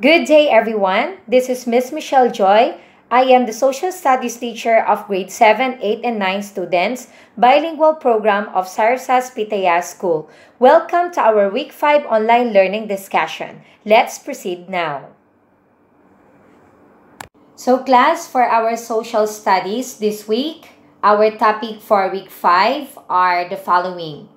Good day, everyone. This is Miss Michelle Joy. I am the Social Studies teacher of grade 7, 8, and 9 students, bilingual program of Sarsas Pitaya School. Welcome to our Week 5 online learning discussion. Let's proceed now. So class, for our social studies this week, our topic for Week 5 are the following.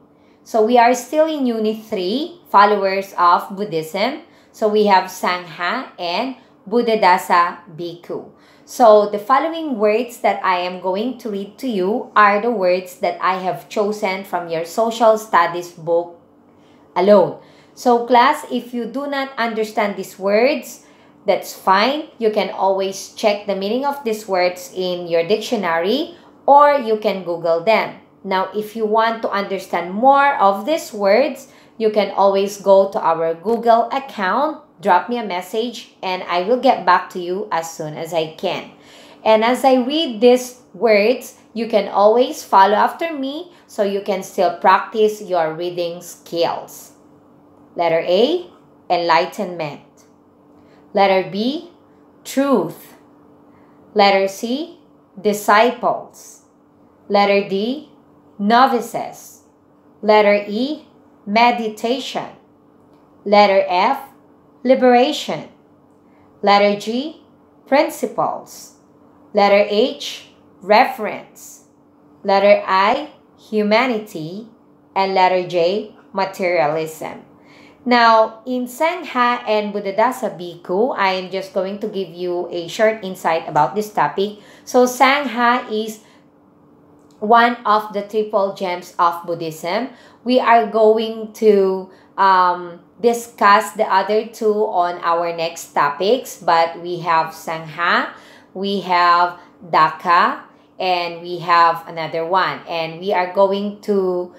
So we are still in Unit 3, Followers of Buddhism. So we have Sangha and Buddhadasa Bhikkhu. So the following words that I am going to read to you are the words that I have chosen from your social studies book alone. So class, if you do not understand these words, that's fine. You can always check the meaning of these words in your dictionary or you can Google them. Now, if you want to understand more of these words, you can always go to our Google account, drop me a message, and I will get back to you as soon as I can. And as I read these words, you can always follow after me so you can still practice your reading skills. Letter A, enlightenment. Letter B, truth. Letter C, disciples. Letter D, novices. Letter E, meditation. Letter F, liberation. Letter G, principles. Letter H, reference. Letter I, humanity. And letter J, materialism. Now, in Sangha and Buddhadasa Bhikkhu, I am just going to give you a short insight about this topic. So, Sangha is one of the triple gems of Buddhism. We are going to discuss the other two on our next topics, but we have Sangha, we have Dhaka, and we have another one. And we are going to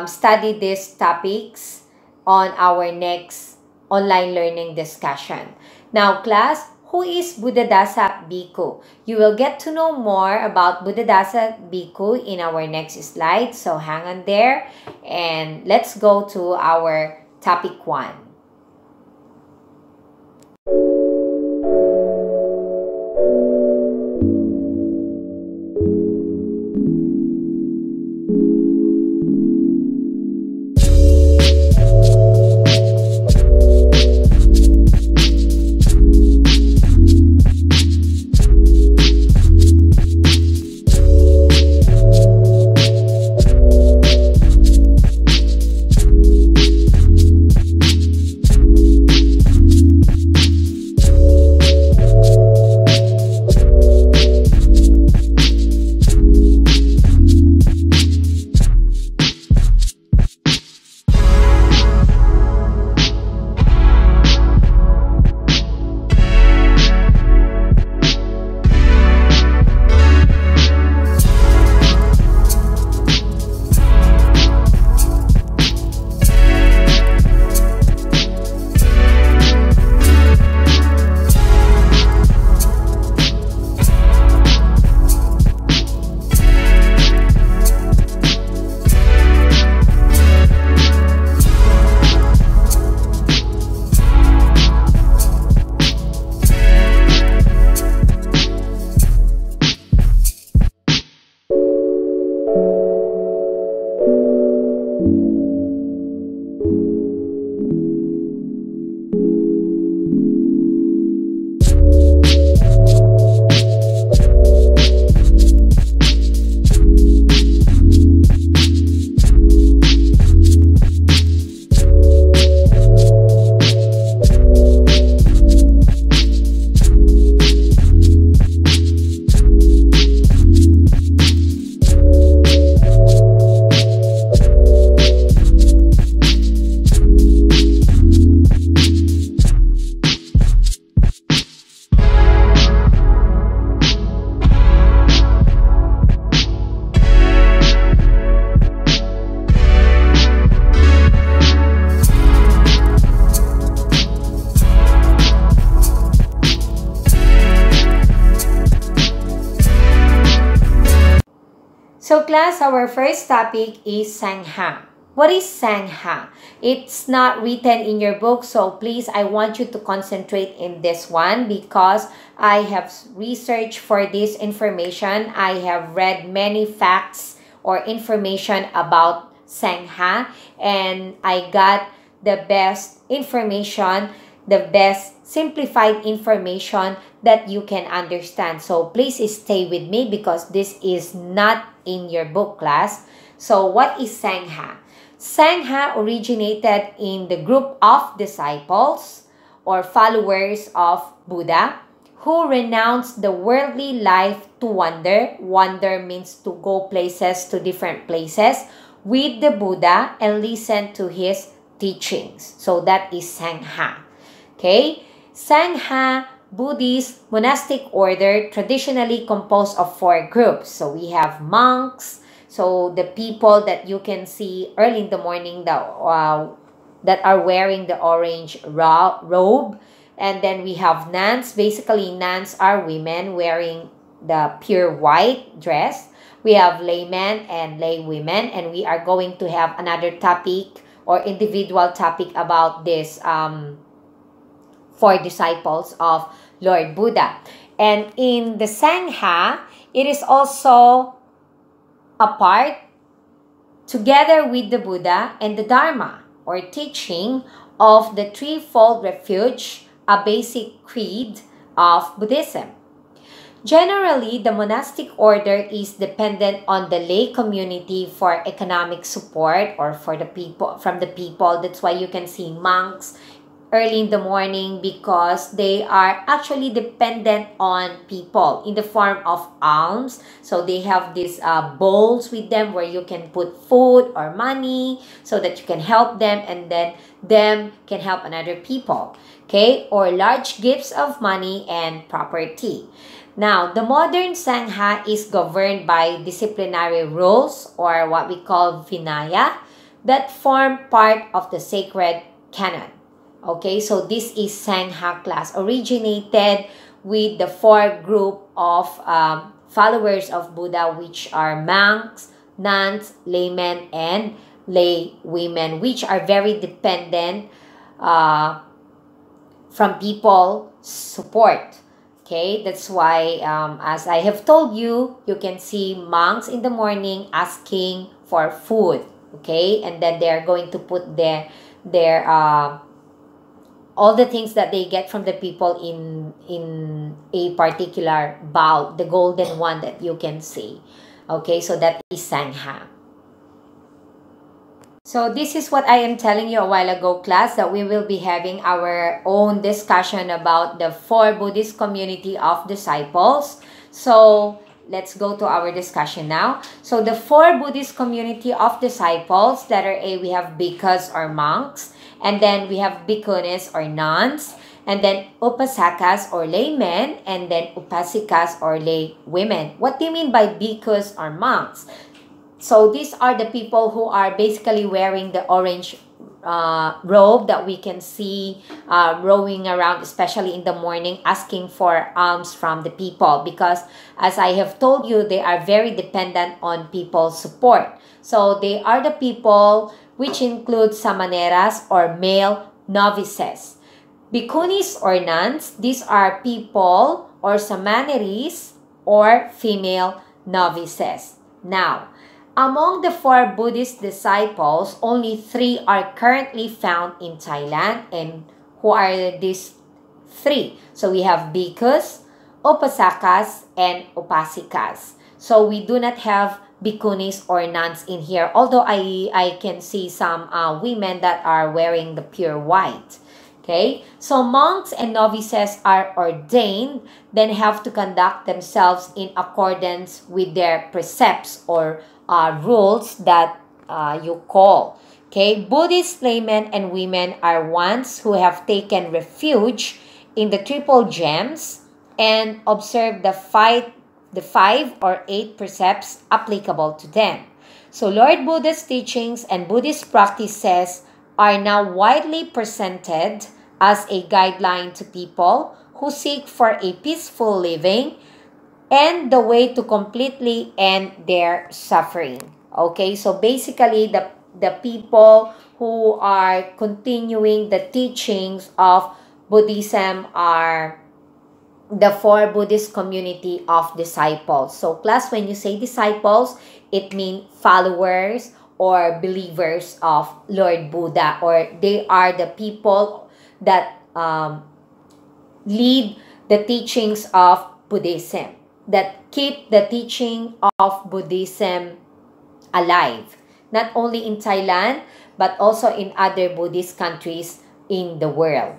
study these topics on our next online learning discussion. Now, class, who is Buddhadasa Bhikkhu? You will get to know more about Buddhadasa Bhikkhu in our next slide. So hang on there and let's go to our topic 1. So class, our first topic is Sangha. What is Sangha? It's not written in your book, so please, I want you to concentrate in this one because I have researched for this information. I have read many facts or information about Sangha, and I got the best information, the best simplified information that you can understand. So please stay with me because this is not in your book, class. So what is Sangha? Sangha originated in the group of disciples or followers of Buddha who renounced the worldly life to wander. Wander means to go places, to different places with the Buddha and listen to his teachings. So that is Sangha. Okay? Sangha, Buddhist monastic order, traditionally composed of 4 groups. So we have monks, so the people that you can see early in the morning that are wearing the orange robe. And then we have nuns. Basically, nuns are women wearing the pure white dress. We have laymen and lay women. And we are going to have another topic or individual topic about this 4 disciples of Lord Buddha. And in the Sangha, it is also a part together with the Buddha and the Dharma or teaching of the threefold refuge, a basic creed of Buddhism. Generally, the monastic order is dependent on the lay community for economic support or for the people, from the people. That's why you can see monks early in the morning because they are actually dependent on people in the form of alms. So they have these bowls with them where you can put food or money so that you can help them and then them can help another people. Okay, or large gifts of money and property. Now, the modern Sangha is governed by disciplinary rules or what we call Vinaya that form part of the sacred canon. Okay, so this is Sangha class, originated with the 4 group of followers of Buddha, which are monks, nuns, laymen, and lay women, which are very dependent from people support. Okay, that's why as I have told you, you can see monks in the morning asking for food. Okay, and then they're going to put their all the things that they get from the people in a particular bowl, the golden one that you can see. Okay, so that is Sangha. So this is what I am telling you a while ago, class, that we will be having our own discussion about the 4 Buddhist community of disciples. So let's go to our discussion now. So the 4 Buddhist community of disciples, letter A, we have bhikkhus or monks. And then we have bhikkhunis or nuns. And then upasakas or laymen. And then upasikas or lay women. What do you mean by bhikkhus or monks? So these are the people who are basically wearing the orange robe that we can see rowing around, especially in the morning, asking for alms from the people. Because as I have told you, they are very dependent on people's support. So they are the people which include samaneras or male novices. Bhikkhunis or nuns, these are people or samaneris or female novices. Now, among the 4 Buddhist disciples, only 3 are currently found in Thailand. And who are these 3? So we have bhikkhus, upasakas, and upasikas. So we do not have bhikkhunis or nuns in here, although I can see some women that are wearing the pure white. Okay, so monks and novices are ordained, then have to conduct themselves in accordance with their precepts or rules that you call. Okay, Buddhist laymen and women are ones who have taken refuge in the triple gems and observe the 5 or 8 precepts applicable to them. So Lord Buddha's teachings and Buddhist practices are now widely presented as a guideline to people who seek for a peaceful living and the way to completely end their suffering. Okay, so basically the people who are continuing the teachings of Buddhism are the four Buddhist community of disciples. So class, when you say disciples, it means followers or believers of Lord Buddha, or they are the people that lead the teachings of Buddhism, that keep the teaching of Buddhism alive, not only in Thailand, but also in other Buddhist countries in the world.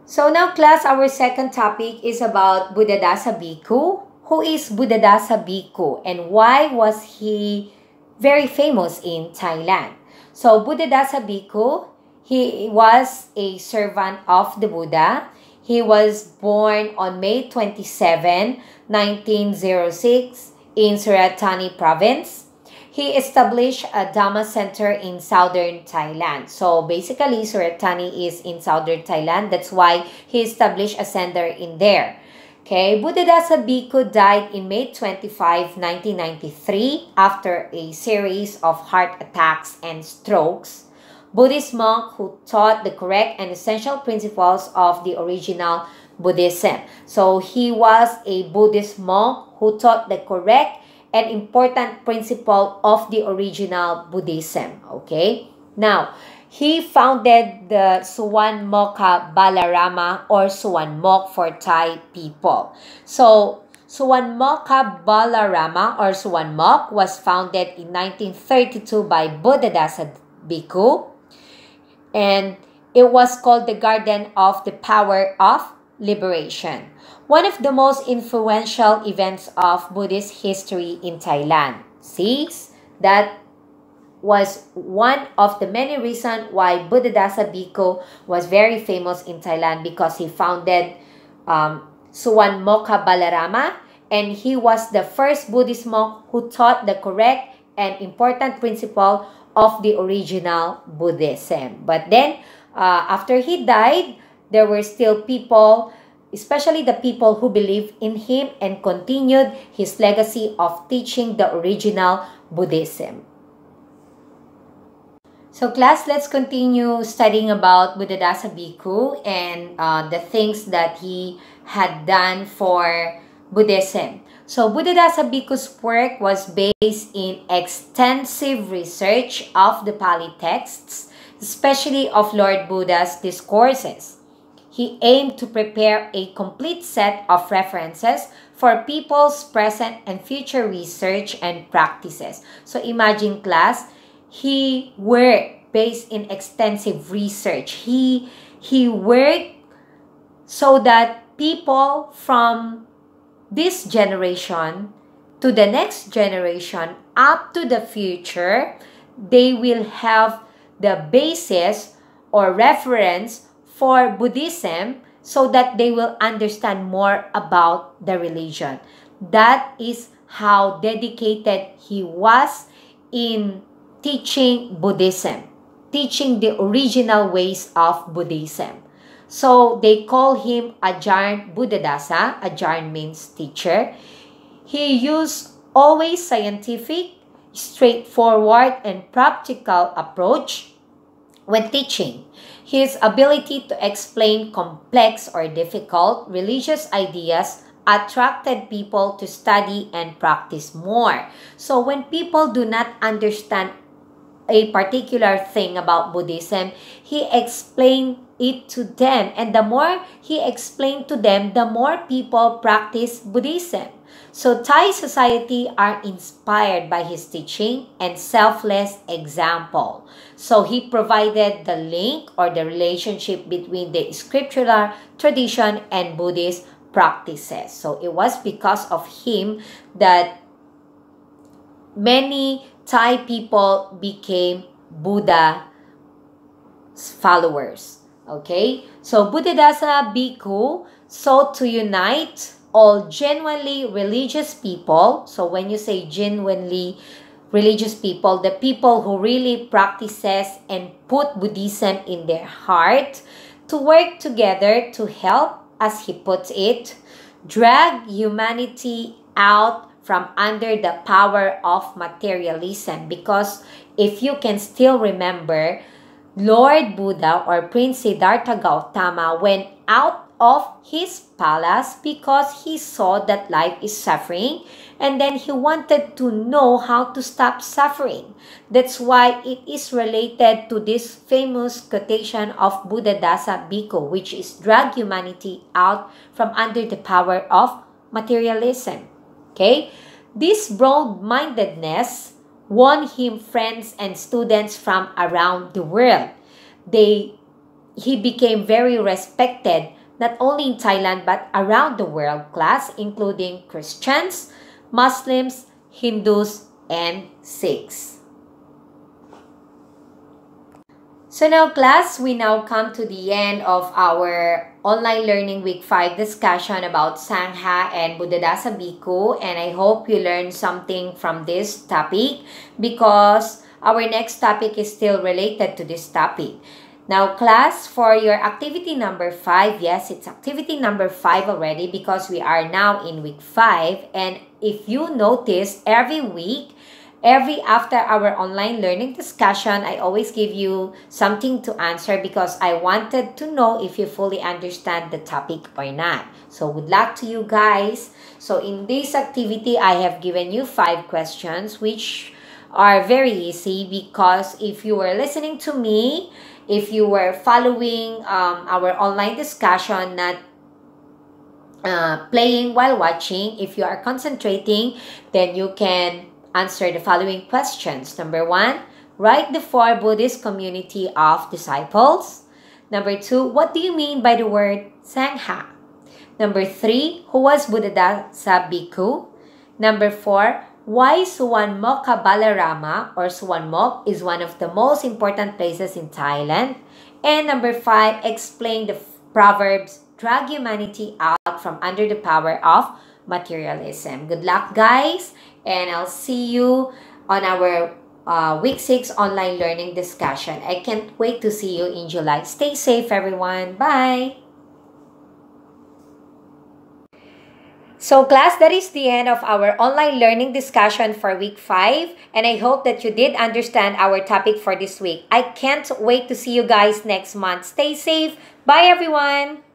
So now class, our second topic is about Buddhadasa Bhikkhu. Who is Buddhadasa Bhikkhu and why was he very famous in Thailand? So Buddhadasa Bhikkhu, he was a servant of the Buddha. He was born on May 27, 1906 in Surat Thani province. He established a Dhamma center in southern Thailand. So basically, Surat Thani is in southern Thailand. That's why he established a center in there. Okay, Buddhadasa Bhikkhu died in May 25, 1993 after a series of heart attacks and strokes. Buddhist monk who taught the correct and essential principles of the original Buddhism. So he was a Buddhist monk who taught the correct and important principle of the original Buddhism. Okay, now he founded the Suwan Mokha Balarama, or Suwan Mok for Thai people. So Suwan Mokha Balarama or Suwan Mok was founded in 1932 by Buddhadasa Bhikkhu, and it was called the Garden of the Power of Liberation, one of the most influential events of Buddhist history in Thailand. See, that was one of the many reasons why Buddhadasa Bhikkhu was very famous in Thailand, because he founded Suwan Mokha Balarama, and he was the first Buddhist monk who taught the correct and important principle of the original Buddhism. But then, after he died, there were still people, especially the people who believed in him and continued his legacy of teaching the original Buddhism. So class, let's continue studying about Buddhadasa Bhikkhu and the things that he had done for Buddhism. So Buddhadasa Bhikkhu's work was based in extensive research of the Pali texts, especially of Lord Buddha's discourses. He aimed to prepare a complete set of references for people's present and future research and practices. So imagine class, he worked based in extensive research. He worked so that people from this generation to the next generation up to the future, they will have the basis or reference for Buddhism, so that they will understand more about the religion. That is how dedicated he was in teaching Buddhism, teaching the original ways of Buddhism. So they call him Ajarn Buddhadasa. Ajarn means teacher. He used always scientific, straightforward, and practical approach when teaching. His ability to explain complex or difficult religious ideas attracted people to study and practice more. So when people do not understand a particular thing about Buddhism, he explained it to them. And the more he explained to them, the more people practice Buddhism. So Thai society are inspired by his teaching and selfless example. So he provided the link or the relationship between the scriptural tradition and Buddhist practices. So it was because of him that many Thai people became Buddha followers. Okay, so Buddhadasa Bhikkhu sought to unite all genuinely religious people. So when you say genuinely religious people, the people who really practices and put Buddhism in their heart, to work together to help, as he puts it, drag humanity out from under the power of materialism. Because if you can still remember, Lord Buddha or Prince Siddhartha Gautama went out of his palace because he saw that life is suffering, and then he wanted to know how to stop suffering. That's why it is related to this famous quotation of Buddhadasa Bhikkhu, which is drag humanity out from under the power of materialism. Okay? This broad-mindedness won him friends and students from around the world. He became very respected not only in Thailand but around the world class, including Christians, Muslims, Hindus, and Sikhs. So now class, we now come to the end of our online learning week 5 discussion about Sangha and Buddhadasa Bhikkhu, and I hope you learned something from this topic because our next topic is still related to this topic. Now class, for your activity number 5, yes, it's activity number 5 already because we are now in week 5, and if you notice, every week, after our online learning discussion, I always give you something to answer because I wanted to know if you fully understand the topic or not. So good luck to you guys. So in this activity, I have given you 5 questions which are very easy because if you were listening to me, if you were following our online discussion, not playing while watching, if you are concentrating, then you can answer the following questions. Number 1, write the 4 Buddhist community of disciples. Number 2, what do you mean by the word Sangha? Number 3, who was Buddhadasa Bhikkhu? Number 4, why Suwanmokkha Balarama or Suwanmok is one of the most important places in Thailand? And number 5, explain the proverbs, drag humanity out from under the power of materialism. Good luck guys, and I'll see you on our week 6 online learning discussion. I can't wait to see you in July. Stay safe everyone. Bye! So class, that is the end of our online learning discussion for week 5, and I hope that you did understand our topic for this week. I can't wait to see you guys next month. Stay safe. Bye everyone!